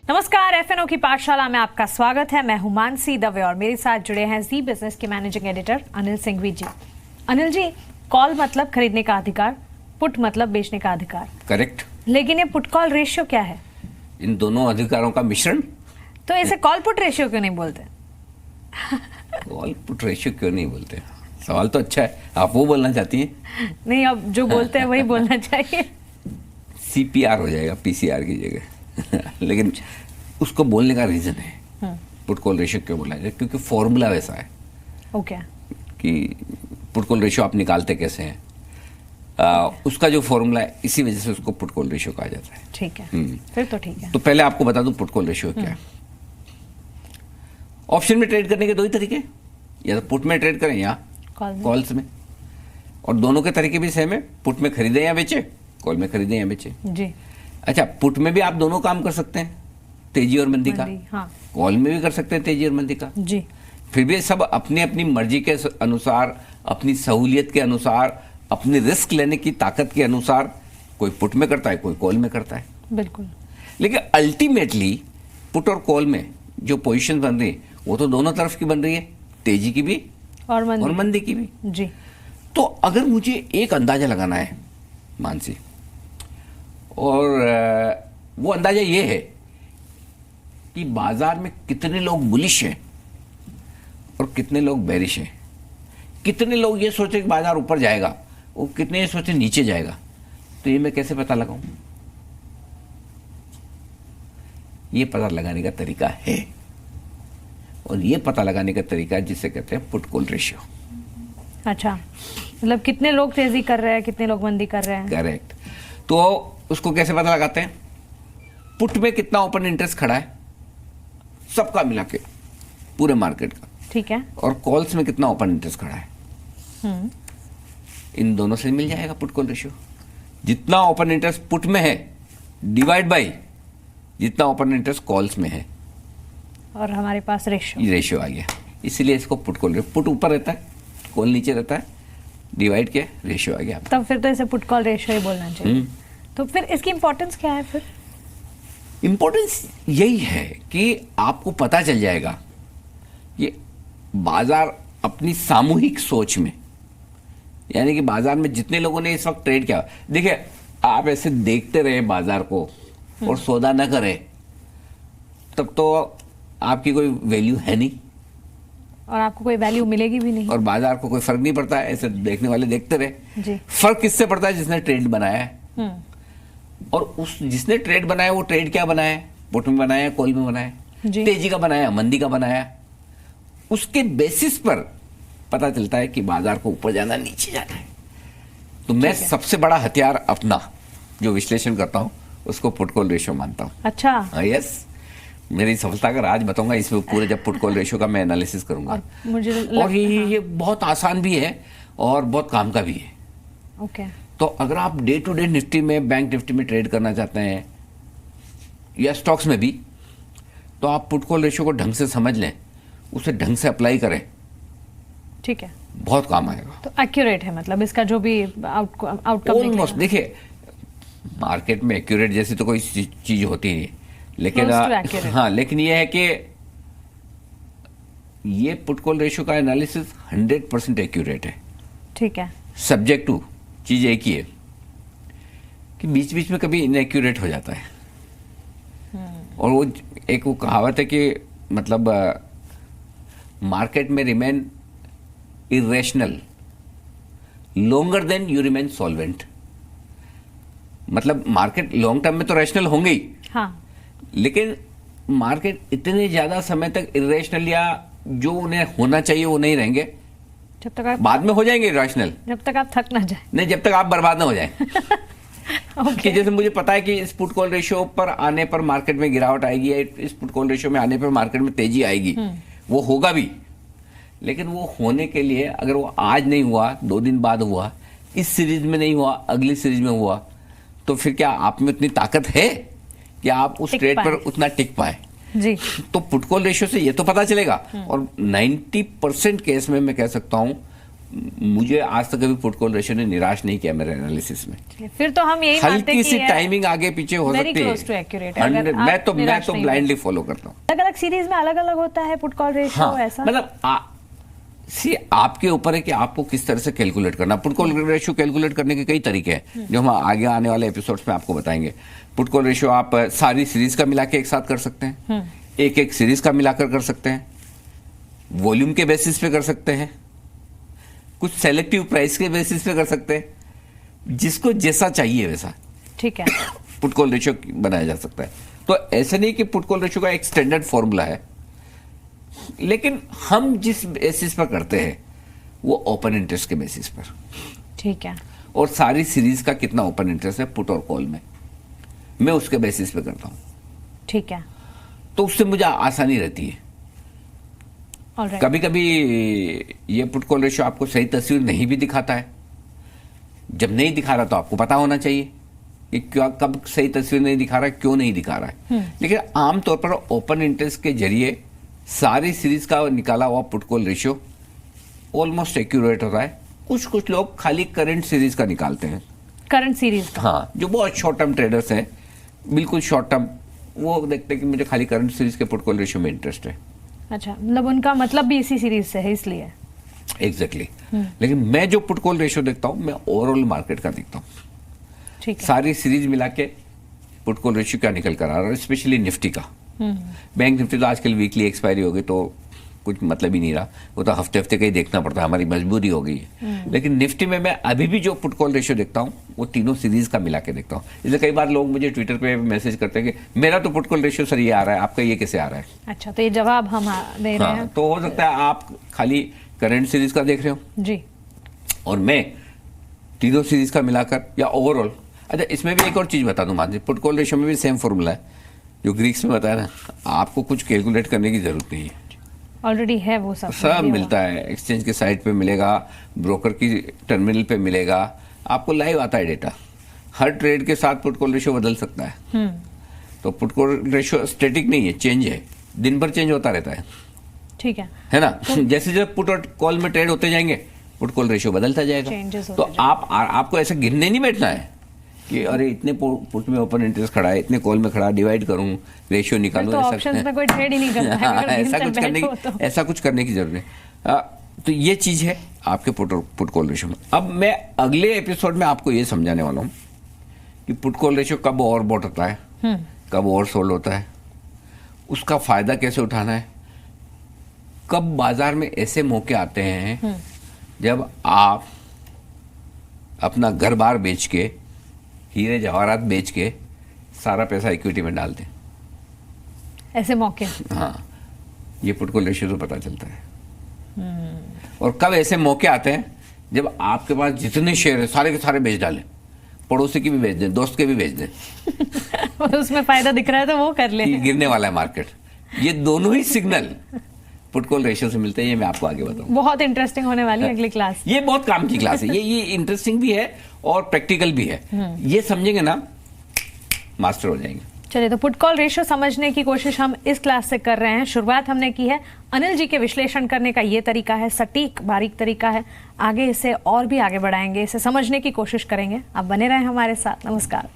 नमस्कार, एफएनओ की पाठशाला में आपका स्वागत है। मैं हूं मानसी दवे और मेरे साथ जुड़े हैं जी बिजनेस के मैनेजिंग एडिटर अनिल सिंघवी जी। अनिल जी, कॉल मतलब खरीदने का अधिकार, पुट मतलब बेचने का अधिकार। करेक्ट। लेकिन ये पुट कॉल रेशियो क्या है? इन दोनों अधिकारों का मिश्रण। तो इसे कॉल पुट रेशियो क्यों नहीं बोलते? कॉल पुट रेशियो क्यों नहीं बोलते? सवाल तो अच्छा है, आप वो बोलना चाहती हैं? नहीं, अब जो बोलते हैं वही बोलना चाहिए। सीपीआर हो जाएगा पीसीआर की जगह। लेकिन उसको बोलने का रीजन है पुट कॉल रेशियो क्यों बोला जाए, क्योंकि फॉर्मूला वैसा है। ओके। कि पुट कॉल रेशियो आप निकालते कैसे हैं, उसका जो फॉर्मूला है, इसी वजह से उसको पुट कॉल रेशियो कहा जाता है। ठीक है, फिर तो ठीक है। तो पहले आपको बता दूं पुट कॉल रेशियो क्या है। ऑप्शन में ट्रेड करने के दो ही तरीके, या तो पुट में ट्रेड करें या कॉल्स में। और दोनों के तरीके भी सेम है, पुट में खरीदे या बेचे, कॉल में खरीदे या बेचे जी। अच्छा, पुट में भी आप दोनों काम कर सकते हैं, तेजी और मंदी का। हाँ। कॉल में भी कर सकते हैं तेजी और मंदी का जी। फिर भी सब अपनी अपनी मर्जी के अनुसार, अपनी सहूलियत के अनुसार, अपनी रिस्क लेने की ताकत के अनुसार कोई पुट में करता है, कोई कॉल में करता है। बिल्कुल। लेकिन अल्टीमेटली पुट और कॉल में जो पोजीशन बन रही है वो तो दोनों तरफ की बन रही है, तेजी की भी और मंदी की भी। जी। तो अगर मुझे एक अंदाजा लगाना है मानसी, और वो अंदाजा ये है कि बाजार में कितने लोग बुलिश हैं और कितने लोग बेरिश हैं, कितने लोग ये सोचे कि बाजार ऊपर जाएगा और कितने ये सोचे नीचे जाएगा, तो ये मैं कैसे पता लगाऊं? ये पता लगाने का तरीका है, और ये पता लगाने का तरीका जिसे कहते हैं पुट कॉल रेशियो। अच्छा, मतलब कितने लोग तेजी कर रहे हैं, कितने लोग मंदी कर रहे हैं। करेक्ट। तो उसको कैसे पता लगाते हैं? पुट में कितना ओपन इंटरेस्ट खड़ा है सबका मिला के, पूरे मार्केट का। ठीक है। और कॉल्स में कितना ओपन इंटरेस्ट खड़ा है, इन दोनों से मिल जाएगा पुट कॉल रेशियो। जितना ओपन इंटरेस्ट पुट में है डिवाइड बाय जितना ओपन इंटरेस्ट कॉल्स में है, और हमारे पास रेशियो आ गया। इसलिए इसको पुट कॉल, पुट ऊपर रहता है, कॉल नीचे रहता है, डिवाइड के रेशियो आ गया। तब फिर तो इसे पुट कॉल रेशियो ही बोलना चाहिए। तो फिर इसकी इंपॉर्टेंस क्या है? फिर इंपॉर्टेंस यही है कि आपको पता चल जाएगा कि बाजार अपनी सामूहिक सोच में, यानी कि बाजार में जितने लोगों ने इस वक्त ट्रेड किया, देखिए आप ऐसे देखते रहे बाजार को और सौदा न करें, तब तो आपकी कोई वैल्यू है नहीं, और आपको कोई वैल्यू मिलेगी भी नहीं, और बाजार को कोई फर्क नहीं पड़ता है। ऐसे देखने वाले देखते रहे जी। फर्क किससे पड़ता है? जिसने ट्रेड बनाया है। और उस जिसने ट्रेड बनाया वो ट्रेड क्या बनाया है? पुट में बनाया, कॉल में बनाया, तेजी का बनाया, मंदी का बनाया। उसके बेसिस पर पता चलता है कि बाजार को ऊपर जाना, नीचे जाना है। तो मैं सबसे बड़ा हथियार अपना जो विश्लेषण करता हूं उसको पुट कॉल रेशियो मानता हूं। अच्छा। यस, मेरी सफलता का राज बताऊंगा इसमें पूरे, जब पुट कॉल रेशियो का मैं एनालिसिस करूंगा। और ये बहुत आसान भी है और बहुत काम का भी है। ओके। तो अगर आप डे टू डे निफ्टी में, बैंक निफ्टी में ट्रेड करना चाहते हैं या स्टॉक्स में भी, तो आप पुट कॉल रेशियो को ढंग से समझ लें, उसे ढंग से अप्लाई करें, ठीक है, बहुत काम आएगा। तो एक्यूरेट है, मतलब इसका जो भी आउटकम ऑलमोस्ट। देखिए मार्केट में एक्यूरेट जैसी तो कोई चीज होती नहीं, लेकिन हाँ, लेकिन ये है कि ये पुट कॉल रेशियो का एनालिसिस 100% एक्यूरेट है। ठीक है। सब्जेक्ट टू चीज एक ही है कि बीच बीच में कभी इनएक्यूरेट हो जाता है। और वो एक वो कहावत है कि मतलब मार्केट में remain irrational longer than you remain solvent. मतलब मार्केट लॉन्ग टर्म में तो रैशनल होंगे ही, हाँ, लेकिन मार्केट इतने ज्यादा समय तक इरेशनल या जो उन्हें होना चाहिए वो नहीं रहेंगे, जब तक आप बाद में हो जाएंगे रैशनल, जब तक आप थक ना जाए। नहीं, जब तक आप बर्बाद ना हो जाए। कि जैसे मुझे पता है कि इस पुट कॉल रेशियो पर आने पर मार्केट में गिरावट आएगी, इस पुट कॉल रेशियो में आने पर मार्केट में तेजी आएगी, वो होगा भी। लेकिन वो होने के लिए अगर वो आज नहीं हुआ, 2 दिन बाद हुआ, इस सीरीज में नहीं हुआ, अगली सीरीज में हुआ, तो फिर क्या आप में उतनी ताकत है कि आप उस ट्रेड पर उतना टिक पाए? जी। तो पुट कॉल रेशियो से ये तो पता चलेगा। और 90% केस में मैं कह सकता हूं मुझे आज तक कभी पुट कॉल रेशियो ने निराश नहीं किया मेरे एनालिसिस में। फिर तो हम यही मानते हैं हल्की कि सी ये टाइमिंग आगे पीछे हो very सकती close to है। accurate है, अगर 100 आप मैं तो निराश नहीं ब्लाइंडली फॉलो करता हूँ। अलग अलग सीरीज में अलग अलग होता है पुट कॉल रेशियो, हाँ, ऐसा मतलब आपके ऊपर है कि आपको किस तरह से कैलकुलेट करना। पुट कॉल रेशियो कैलकुलेट करने के कई तरीके हैं जो हम आगे आने वाले एपिसोड्स में आपको बताएंगे। पुट कॉल रेशियो आप सारी सीरीज का मिला के एक साथ कर सकते हैं, एक एक सीरीज का मिलाकर कर सकते हैं, वॉल्यूम के बेसिस पे कर सकते हैं, कुछ सेलेक्टिव प्राइस के बेसिस पे कर सकते हैं, जिसको जैसा चाहिए वैसा ठीक है पुट कॉल रेशियो बनाया जा सकता है। तो ऐसा नहीं कि पुट कॉल रेशियो का एक स्टैंडर्ड फॉर्मूला है, लेकिन हम जिस बेसिस पर करते हैं वो ओपन इंटरेस्ट के बेसिस पर, ठीक है। और सारी सीरीज का कितना ओपन इंटरेस्ट है पुट और कॉल में, मैं उसके बेसिस पे करता हूं। ठीक है, तो उससे मुझे आसानी रहती है। ऑलराइट। कभी कभी ये पुट कॉल रेशियो आपको सही तस्वीर नहीं भी दिखाता है। जब नहीं दिखा रहा तो आपको पता होना चाहिए कि क्या कब सही तस्वीर नहीं दिखा रहा है, क्यों नहीं दिखा रहा है। लेकिन आमतौर पर ओपन इंटरेस्ट के जरिए सारी सीरीज का निकाला हुआ put call ratio almost accurate होता है। कुछ कुछ लोग खाली करंट सीरीज का निकालते हैं, करंट सीरीज का। हाँ, जो बहुत शॉर्ट टर्म ट्रेडर्स हैं, बिल्कुल शॉर्ट टर्म, वो देखते हैं कि मुझे खाली करंट सीरीज के पुट कॉल रेशियो में इंटरेस्ट है। अच्छा, मतलब उनका मतलब भी इसी सीरीज से है इसलिए। एग्जैक्टली लेकिन मैं जो पुट कॉल रेशियो देखता हूँ, मैं ओवरऑल मार्केट का देखता हूँ। ठीक है। सारी सीरीज मिला के पुट कॉल रेशियो क्या निकल कर आ रहा है, स्पेशली निफ्टी का। बैंक निफ्टी तो आजकल वीकली एक्सपायरी हो गई तो कुछ मतलब ही नहीं रहा, वो तो हफ्ते हफ्ते का ही देखना पड़ता है, हमारी मजबूरी हो गई है। लेकिन निफ्टी में मैं अभी भी जो पुट कॉल रेशियो देखता हूँ वो तीनों सीरीज का मिला के देखता हूँ। इसलिए कई बार लोग मुझे ट्विटर पे मैसेज करते हैं कि मेरा तो पुट कॉल रेशियो सर ये आ रहा है, आपका ये कैसे आ रहा है। अच्छा, तो ये जवाब हम दे रहे हाँ, हैं। तो हो सकता है आप खाली करंट सीरीज का देख रहे हो जी। और मैं तीनों सीरीज का मिलाकर या ओवरऑल। अच्छा, इसमें भी एक और चीज बता दूं मानसी, पुट कॉल रेशियो में भी सेम फॉर्मूला है जो ग्रीक्स में बताया ना, आपको कुछ कैलकुलेट करने की जरूरत नहीं है, ऑलरेडी है वो सब सब मिलता है। एक्सचेंज के साइट पे मिलेगा, ब्रोकर की टर्मिनल पे मिलेगा, आपको लाइव आता है डेटा। हर ट्रेड के साथ पुट कॉल रेशियो बदल सकता है। तो पुट कॉल रेशियो स्टैटिक नहीं है, चेंज है, दिन भर चेंज होता रहता है। ठीक है ना जैसे जब पुट और कॉल में ट्रेड होते जाएंगे पुट कॉल रेशियो बदलता जाएगा। Changes तो होते आपको ऐसे गिनने नहीं बैठना है कि अरे इतने पुट में ओपन इंटरेस्ट खड़ा है, इतने कॉल में खड़ा, डिवाइड करूं, रेशियो निकालूं। तो ऑप्शंस में कोई ट्रेड ही नहीं करता है, अगर ऐसा कुछ करने की जरूरत है। तो ये चीज है आपके पुट कॉल रेशियो में। अब मैं अगले एपिसोड में आपको ये समझाने वाला हूं कि पुट कॉल रेशियो कब ओवरबॉट होता है, कब ओवर सोल्ड होता है, उसका फायदा कैसे उठाना है, कब बाजार में ऐसे मौके आते हैं जब आप अपना घर बार बेच के, हीरे जवाहरात बेच के सारा पैसा इक्विटी में डाल दें। ऐसे मौके, हाँ, ये पुट कॉल रेशियो से पता चलता है। और कब ऐसे मौके आते हैं जब आपके पास जितने शेयर है सारे के सारे बेच डालें, पड़ोसी की भी बेच दें, दोस्त के भी बेच दें और उसमें फायदा दिख रहा है तो वो कर ले। कि गिरने वाला है मार्केट। ये दोनों ही सिग्नल पुट कॉल रेशियो से मिलते हैं, ये मैं आपको आगे बताऊंगा। बहुत इंटरेस्टिंग होने वाली है अगली क्लास। ये बहुत काम की क्लास है, ये इंटरेस्टिंग भी है और प्रैक्टिकल भी है। ये समझेंगे ना, मास्टर हो जाएंगे। चलिए, तो पुट कॉल रेशियो समझने की कोशिश हम इस क्लास से कर रहे हैं। शुरुआत हमने की है, अनिल जी के विश्लेषण करने का ये तरीका है, सटीक बारीक तरीका है। आगे इसे और भी आगे बढ़ाएंगे, इसे समझने की कोशिश करेंगे। आप बने रहें हमारे साथ। नमस्कार।